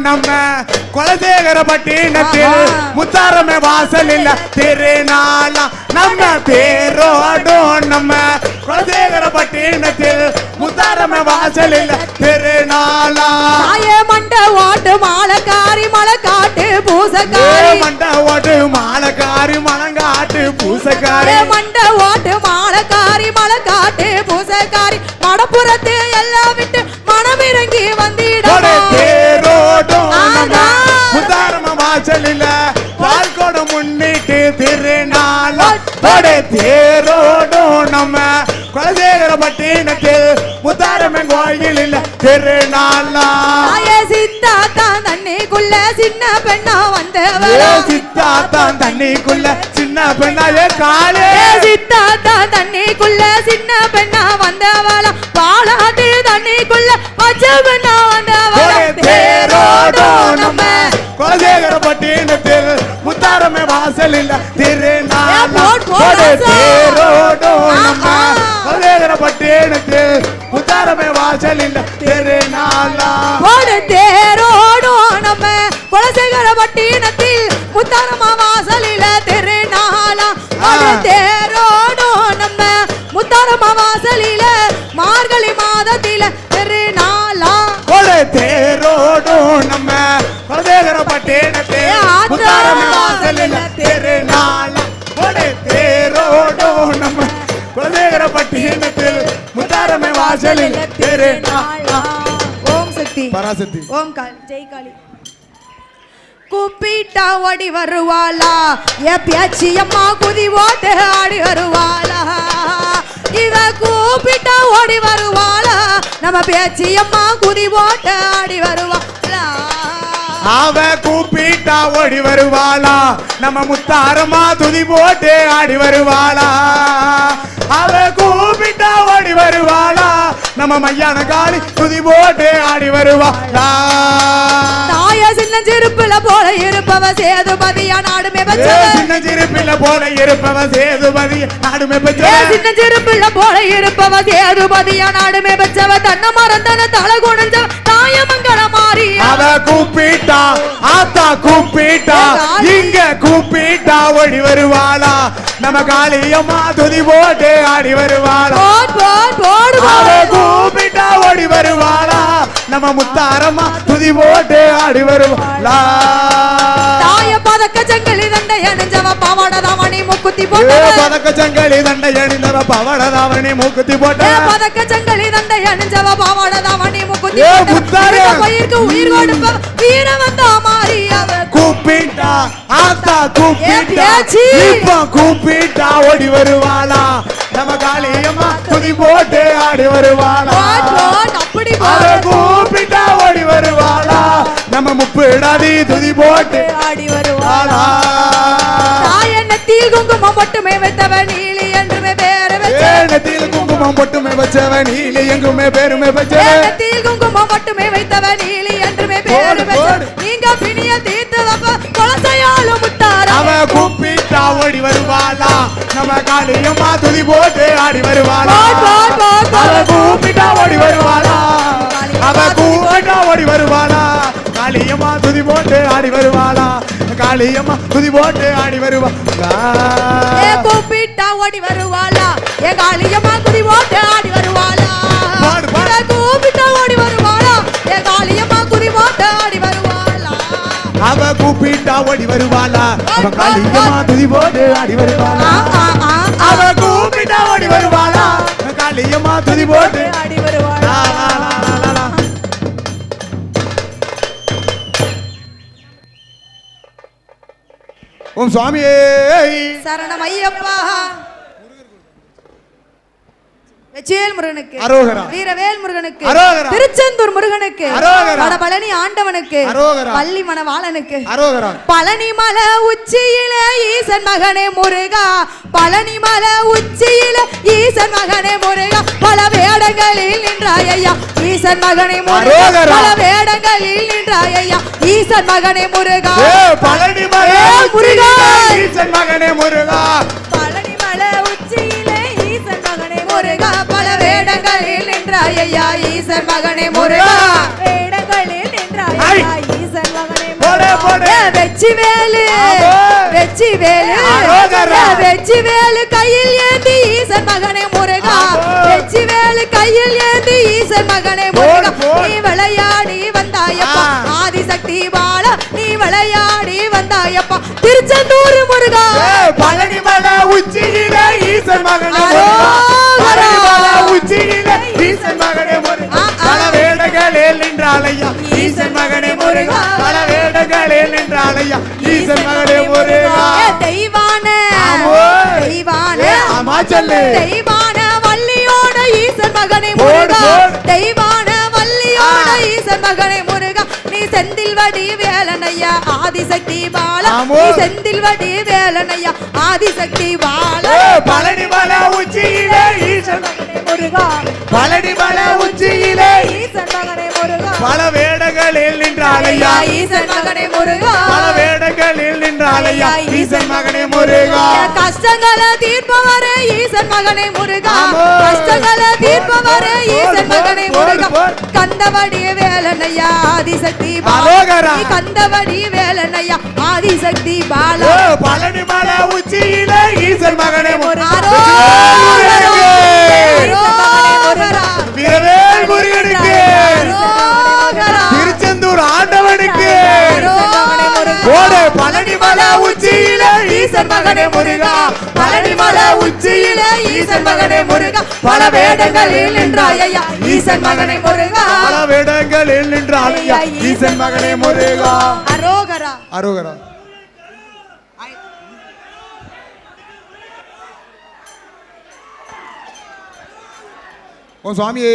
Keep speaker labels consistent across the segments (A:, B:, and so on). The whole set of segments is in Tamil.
A: நம்ம குலசேகரப்பட்டினத்தில் முத்தாரமே வாசலில் திருநாளா நம்ம தேரோடும் நம்ம குலசேகரப்பட்டினத்தில் முத்தாரமே வாசலில் திருநாளா
B: மண்ட ஓட்டு மாலக்காரி மலை காட்டு பூசக்காரி
A: மண்ட ஓட்டு மாலக்காரி மலங்காட்டு பூசக்காரி
B: மண்ட ஓட்டு மாலக்காரி மலை காட்டு பூசக்காரி மடப்புறத்து எல்லாம் விட்டு மனமிறங்கி வந்திடும்
A: தேரோடும் முத்தாரம வாசலில் பால்கோட முன்னிட்டு திருநாளா தேரோடும் நம்ம குலசேகரப்பட்டினத்தில் முத்தாரமே கோயிலில் திருநாளா
B: சித்தாத்தான் தண்ணிக்குள்ள சின்ன பெண்ணா வந்தவளா
A: சித்தாத்தான் தண்ணிக்குள்ள சின்ன பெண்ணாயே காலே
B: சித்தாத்தான் தண்ணிக்குள்ள சின்ன பெண்ணா வந்தவளா பாலாட்டு தண்ணிக்குள்ள பச்சை பெண்ணா வந்தவளா
A: தேரோடும் நம்ம குலசேகரப்பட்டினத்தில் முத்தாரமே வாசலில் திருநாளா தேரோடும் நம்ம குலசேகரப்பட்டினத்தில் முத்தாரமே வாசலில் திருநாளா
B: தேரோடும் நம்ம குலசேகரப்பட்டினத்தில் முத்தாரமா வாசலில திருநாளா தேரோடும் நம்ம முத்தாரமா வாசலில மார்கழி மாதத்தில திருநாளா
A: தேரோடும் நம்ம குலசேகரப்பட்டினத்தில் முத்தாரமே வாசலில் திருநாளா தேரோடும் நம்ம குலசேகரப்பட்டினத்தில் முத்தாரமே வாசலில் திருநாளா
B: ஓம் சக்தி
A: பராசக்தி
B: ஓம் ஜெய் காளி கூப்பிட்டா ஓடி வருவாளா எ பேச்சி அம்மா குதி ஓட்டு ஆடி வருவாளா இவ கூப்பிட்டா ஓடி வருவாளா நம்ம பேச்சி அம்மா குதி ஓட்டு ஆடி வருவாளா
A: அவ கூப்பிட்டா ஓடி வருவாளா நம்ம முத்தாரமா துதி போட்டு ஆடி வருவாளா அவ கூப்பிட்டா ஓடி வருவாளா நம்ம மையான காளி துதி போட்டு ஆடி வருவாளா
B: தாய சின்ன சிறுப்புல போல இருப்பவ சேதுபதியா நாடுமே பச்சவ
A: சின்ன சிறுப்புல போல இருப்பவ சேதுபதி நாடுமே பச்சவ
B: சின்ன சிறுப்புல போல இருப்பவ சேதுபதியா நாடுமே பச்சவ தன்ன மறந்தன தலை குனிஞ்சவ தாயமங்கல மாறி
A: அவ கூப்பிட்டா ஆத்தா கூப்பிட்டா இங்க கூப்பிட்டா ஓடி வருவாளா நம்ம காளியம்மா துதி போட்டு ஆடி வருவாளா அவ கூப்பிட்டா ஓடி வருவாளா நம்ம முத்தாரம்மா துதி போட்டு ஆடி வருவாளா
B: தாய பதக்க ஜங்கலி தண்டை அணிஞ்சவ பவடதாவணி மூக்குத்தி போட்ட
A: பதக்க ஜங்கலி தண்டை அணிந்தவ பவடதாவணி மூக்குத்தி போட்ட
B: பதக்க ஜங்கலி தண்டை அணிஞ்சவ பவடதாவணி மூக்குத்தி
A: முத்தாரே
B: பயிருக்கு உயிர் கொடுப்ப வீர வந்தா மாறி அவ
A: கூப்பிட்டா ஆத்தா கூப்பிட்டா இப்ப கூப்பிட்டா ஓடி வருவாளா நம்ம காளியம்மா துதி போட்டு ஆடி வருவாளா
B: அப்படி
A: கூப்பிட்டா ஓடி வருவாளா நம்ம முப்பிடாதி துதி போட்டு
B: ஆடி வருவாளா தாயன்னத்தில் குங்குமம் மட்டுமே வைத்தவ நீலி என்றுமே பேரு
A: நெத்தியில் குங்குமம் மட்டுமே வச்சவ நீலி எங்குமே பேருமே
B: நெத்தியில் குங்குமம் மட்டுமே வைத்தவ நீலி என்றுமே பேரு நீங்க பிணிய தீர்த்து வப்ப கொலசையால முத்தாரா
A: அவ கூப்பிட்டா ஓடி வருவாளா நம்ம காளியம்மா துதி போட்டு ஆடி வருவாளா அவ கூப்பிட்டா ஓடி வருவாளா அவ கூப்பிட்டா ஓடி வருவாளா காளியம்மா துதி போட்டு ஆடி வருவாளா காளியம்மா துதி போட்டு ஆடி வருவாளா
B: கூப்பிட்டா ஓடி வருவாளா ஏ காளியம்மா துதி போட்டு ஆடி வருவாளா கூப்பிட்டா ஓடி வருவாளா ஏ காளியம்மா துதி போட்டு ஆடி வருவாளா
A: அவ கூப்பிட்டா ஓடி வருவாளா அவ காளியம்மா துதி போட்டு ஆடி வருவாளா அவ கூப்பிட்டா ஓடி வருவாளா காளியம்மா துதி போட்டு
B: ஆடி வருவாளா
A: ஓம் சுவாமியே
B: சரணம் ஐயப்பா வெற்றிவேல் முருகனுக்கு
A: அரோகரா
B: வீரவேல் முருகனுக்கு
A: அரோகரா
B: திருச்செந்தூர் முருகனுக்கு
A: அரோகரா
B: பழனி ஆண்டவனுக்கு
A: அரோகரா
B: பள்ளி மணவாளனுக்கு
A: அரோகரா
B: பழனி மலை உச்சியில ஈசன் மகனே முருகா பழனி மலை உச்சியில ஈசன் மகனே முருகா பல வேடங்களில் நின்றாய் ஐயா ஈசன் மகனே முருகா பல வேடங்களில் நின்றாய் ஐயா ஈசன் மகனே முருகா
A: பழனி மலை
B: முருகா
A: ஈசன் மகனே முருகா
B: பழனி மலை உச்சியில ஈசன் மகனே முருகா பல வேடங்களில் நின்றாய் ஐயா ஈசன் மகனே முருகா வேடங்களில் நின்றாய்
A: ஐ.
B: ஈசன் மகனே
A: போடு, போடு.
B: வெச்சி வேலு
A: ஆமா.
B: வெச்சி வேலு
A: அரோகரா.
B: வெச்சி வேலு கையில் ஏந்தி ஈசன் மகனே முருகா
A: ஆமா.
B: வெச்சி வேலு கையில் ஏந்தி ஈசன் மகனே முருகா
A: போடு, போடு.
B: நீ விளையாடி வந்தாயப்பா ஆதிசக்தி பாலா நீ விளையாடி வந்தாயப்பா திருச்செந்தூர் முருகா
A: பழனி மலை உச்சியில ஈசன் மகனே
B: அரோகரா.
A: பழனி மலை உச்சியில ஈசன் மகனே முருகா பல வேடங்களில் நின்றாலையா ஈசன் மகனே முருகா பல வேடங்களில் நின்றாலையா ஈசன் மகனே முருகா
B: தெய்வான
A: ஆமோ.
B: தெய்வான
A: ஆமா சொல்லு
B: தெய்வான வள்ளியோட ஈசன் மகனே
A: போடு,
B: முருகா
A: போடு.
B: தெய்வான வள்ளியோட ஈசன் மகனே முருகா நீ செந்தில்வடி வேலனையா ஆதிசக்தி பாலா
A: ஆமோ.
B: நீ செந்தில்வடி வேலனையா ஆதிசக்தி பாலா
A: பழனி மலை உச்சியில ஈசன்
B: மகனே முருகா
A: பழனி மலை உச்சியில
B: ஈசன் மகனே முருகா
A: பல வேடங்களில் நின்றாலையா
B: ஈசன் மகனே முருகா
A: பல வேடங்களில் நின்றாலையா ஈசன் மகனே முருகா
B: கஷ்டங்களை தீர்ப்பவரே ஈசன் மகனே முருகா
A: ஆமோ.
B: கஷ்டங்களை தீர்ப்பவரே ஈசன் மகனே முருகா
A: போடு.
B: கந்தவடி வேலனையா ஆதிசக்தி பாலா
A: அரோகரா.
B: நீ கந்தவடி வேலனையா ஆதிசக்தி பாலா
A: பழனி மலை உச்சியில ஈசன் மகனே முருகா
B: அரோகரா.
A: வீரவேல் முருகனுக்கு
B: அரோகரா.
A: திருச்செந்தூர் ஆண்டவனுக்கு
B: அரோகரா.
A: போடு பழனி மலை உச்சியில ஈசன் மகனே முருகா பழனி மலை உச்சியில ஈசன் மகனே முருகா பல வேடங்களில் நின்றாயா ஈசன் மகனே முருகா பல வேடங்களில் நின்றாயா ஈசன் மகனே முருகா
B: அரோகரா.
A: அரோகரா ஓ சுவாமியே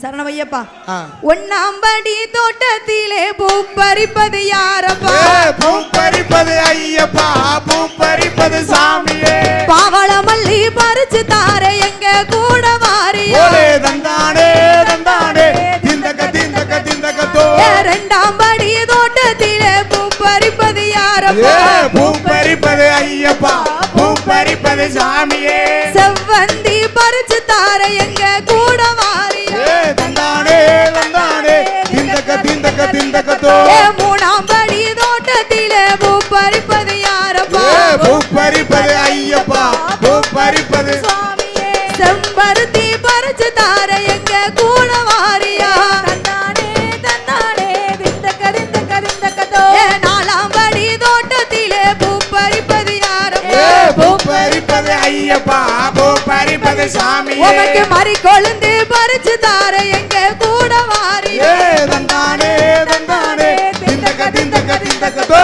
B: சரணமையப்பா
A: ஆ.
B: ஒன்னாம்படி தோட்டத்திலே பூ பறிப்பது யாரப்பா
A: பூ பறிப்பது ஐயப்பா பூ பறிப்பது சாமியே
B: பாவள மல்லி பறிச்சு தார எங்க கூட வாரியா
A: ஓலே தந்தானே தந்தானே திந்தக தோ
B: இரண்டாம் படி தோட்டத்திலே பூ பறிப்பது யாரப்பா
A: பூ பறிப்பது ஐயப்பா பூ பறிப்பது சாமியே
B: செவ்வந்தி பறிச்சு தார எங்க கூட வாரியா
A: தந்தானே தந்தானே திந்தக தோ
B: மூணாம் படி தோட்டத்திலே பூ பறிப்பது யாரப்பா
A: பூ பறிப்பது ஐயப்பா பூ பறிப்பது
B: செம்பருத்தி பறிச்சு தார எங்க கூட வாரியா நாலாம் படி தோட்டத்திலே பூ பறிப்பது யாரப்பா
A: பூ பறிப்பது ஐயப்பா பூ பறிப்பது சாமியே
B: உனக்கு மறி கொழுந்து பறிச்சு தார எங்க கூட வாரியா
A: தந்தானே தந்தானே திந்தக தோ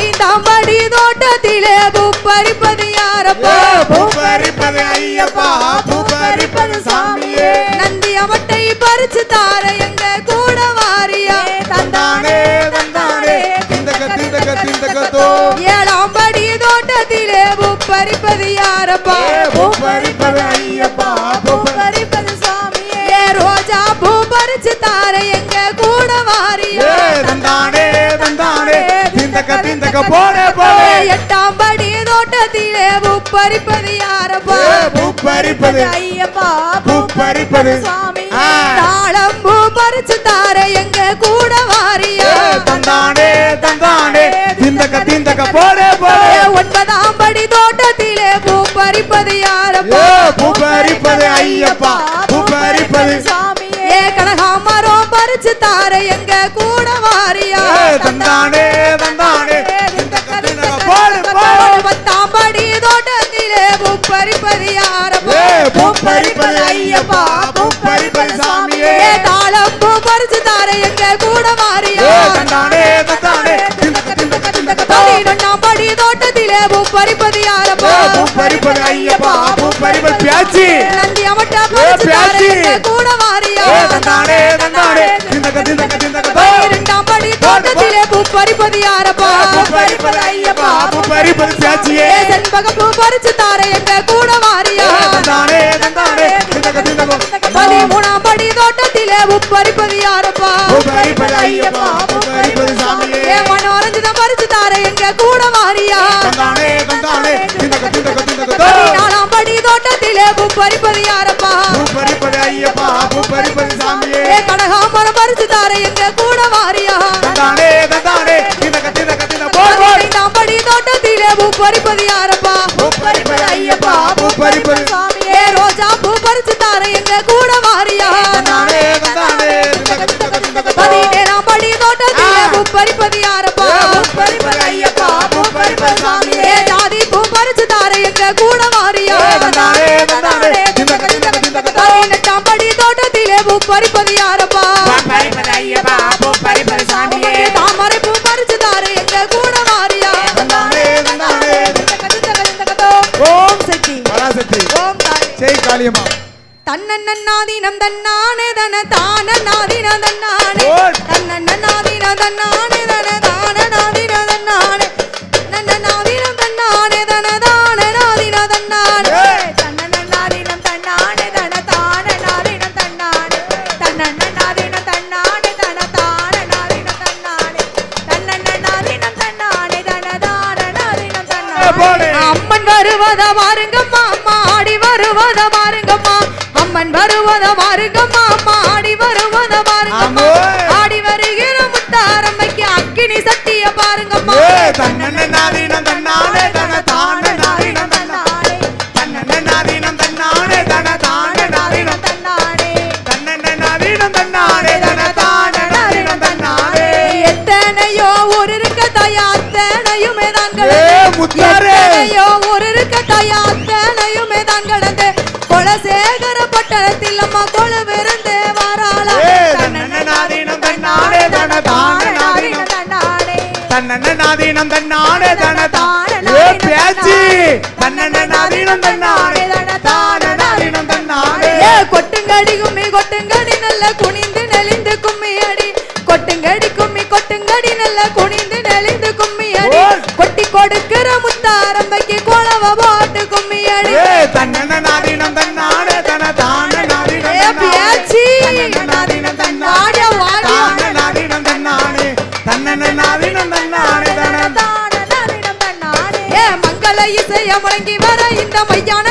B: ஐந்தாம் படி தோட்டத்திலே பூ பறிப்பது யாரப்பா
A: பூ பறிப்பது ஐயப்பா பூ பறிப்பது சாமியே
B: நந்தி அவட்டை பறிச்சு தார எங்க கூட வாரியா
A: தந்தானே தந்தானே திந்தக தோ
B: ஏழாம் படி தோட்டத்திலே பூ பறிப்பது யாரப்பா
A: பூ பறிப்பது ஐயப்பா பூ
B: பறிப்பது சாமியே ரோஜா பூ பறிச்சு தார எங்க கூட வாரியா
A: தந்தானே தந்தானே திந்தக போடே போடே
B: எட்டாம் படி தோட்டத்திலே பூ பறிப்பது யாரப்பா
A: பூ பறிப்பது
B: ஐயப்பா
A: பூ பறிப்பது ஆ.
B: தாளம் பூ பறிச்சு தார எங்க கூட வாரியா
A: தந்தானே தந்தானே திந்தக போடே போடே
B: ஒன்பதாம் படி தோட்டத்திலே பூ பறிப்பது யாரப்பா
A: பூ பறிப்பது ஐயப்பா பூ பறிப்பது
B: கனகாமரம் பறிச்சு தார எங்க கூட வாரியா
A: தந்தானே தந்தானே திந்தக போடு போடு
B: பத்தாம் படி தோட்டத்திலே பூ பறிப்பது யாரப்பா
A: பூ பறிப்பது ஐயப்பா பூ பறிப்பது சாமியே
B: தாளம் பூ பறிச்சு தார எங்க கூட வாரியா
A: தந்தானே தந்தானே திந்தக
B: பதினொன்னாம் படி தோட்டத்திலே பூ பறிப்பது யாரப்பா
A: பூ பறிப்பது ஐயப்பா பூ பறிப்பது பியாச்சி
B: நந்தி அவட்ட பறிச்சு தார எங்க கூட வாரியா
A: தந்தானே தந்தானே திந்தக
B: பன்னிரெண்டாம் படி தோட்டத்திலே பூ பறிப்பது யாரப்பா
A: பூ பறிப்பது ஐயப்பா பூ பறிப்பது பியாச்சியே
B: செண்பக பூ பறிச்சு தார எங்க கூட வாரியா
A: தந்தானே தந்தானே திந்தக
B: பதிமூணாம் படி தோட்டத்திலே பூ பறிப்பது யாரப்பா
A: பூ பறிப்பது ஐயப்பா பூ பறிப்பது சாமியே
B: மனோரஞ்சிதம் பறிச்சு தார எங்க கூட வாரியா
A: தந்தானே தந்தானே திந்தக
B: பதினாலாம் படி தோட்டத்திலே பூ பறிப்பது யாரப்பா
A: பூ பறிப்பது ஐயப்பா பூ பறிப்பது சாமியே
B: கனகாமரம் பறிச்சு தார எங்க கூட வாரியா
A: தந்தானே
B: பூ பறிப்பது யாரப்பா
A: பூ பறிப்பது ஐயப்பா பூ பறிப்பது
B: சாமியே ரோஜா பூ பறிச்சு தார எங்க கூட வாரியா
A: தன்னானே தன்னானே
B: பதினேழாம் படி தோட்டத்திலே பூ பறிப்பது யாரப்பா
A: பூ பறிப்பது ஐயப்பா பூ பறிப்பது சாமியே
B: ஜாதி பூ பறிச்சு தார எங்க கூட வாரியா
A: தன்னானே தன்னானே
B: பதினெட்டாம் படி தோட்டத்திலே பூ பறிப்பது யாரப்பா
A: பூ பறிப்பது ஐயப்பா பூ பறிப்பது சாமியே
B: தாமரை பூ பறிச்சு தார எங்க கூட வாரியா
A: தன்னானே தன்னானே
B: ஓம் சக்தி
A: பராசக்தி
B: ஓம் தாய்
A: ஜெய் காளியம்மா
B: தன்னன்னாதீனம் தன்னானே தன தானநாதீன தன்னானே தன்னன்னாதீன தன்னானே தன தானநாதீன தன்னானே நன்னநாதீனம் தன்னானே தன தானநாதீன தன்னானே தன்னன்னாதீனம் தன்னானே தன தானநாதீன தன்னானே தன்னன்னாதீனம் தன்னானே தன தானநாதீன தன்னானே தன்னன்னாதீனம் தன்னானே தன தானநாதீன தன்னானே அம்மன் வருவத பாருங்கம்மா அம்மா ஆடி வருவத பாருங்கம்மா அம்மன் வருவத பாருங்கம்மா அம்மா ஆடி வருவத பாருங்கம்மா ஆடி வருகிற முத்தாரம்மைக்கு அக்கினி சட்டிய பாருங்கம்மா
A: தன்னன்னாதீனம் தன்னானே தன தானநாதீனம் தன்னானே தன்னன்னாதீனம் தன்னானே தன தானநாதீனம்
B: தன்னானே
A: தன்னன்னாதீனம் தன்னானே தன தானநாதீனம் தன்னானே
B: எத்தனையோ ஒரு இருக்க தாயா அத்தனையுமே தான்
A: முத்தாரே
B: எத்தனையோ ஒரு இருக்க தாயா அத்தனையுமே தான் கடந்து குலசேகர பட்டணத்தில் அம்மா கொலுவிருந்து வாராளா
A: தன்னன்னாதீனம் தன்னானே தன தானநாதீனம்
B: தன்னானே
A: தன்னன்னாதீனம் தன்னானே தன தானே பேச்சி தன்னன்னாதீனம் தன்னானே தன தானநாதீனம் தன்னானே
B: கொட்டுங்கடி கும்மி கொட்டுங்கடி நல்ல குனிந்து நெளிந்து கும்மி அடி கொட்டுங்கடி கும்மி கொட்டுங்கடி நல்ல குனிந்து நெளிந்து கும்மி அடி கொட்டி கொடுக்கிற முத்தாரம்பைக்கு கொலவ போட்டு கும்மி அடி
A: தன்னன்னாதீனம் தன்னானே தன தானநாதீனம்
B: பேச்சி
A: தன்னன்னாதீனம் தன்னானே
B: வாடியா வாடியா
A: தானநாதீனம் தன்னானே தன்னன்னாதீனம் தன்னானே தன
B: மங்கள இசைய முழங்கி வர இந்த மையான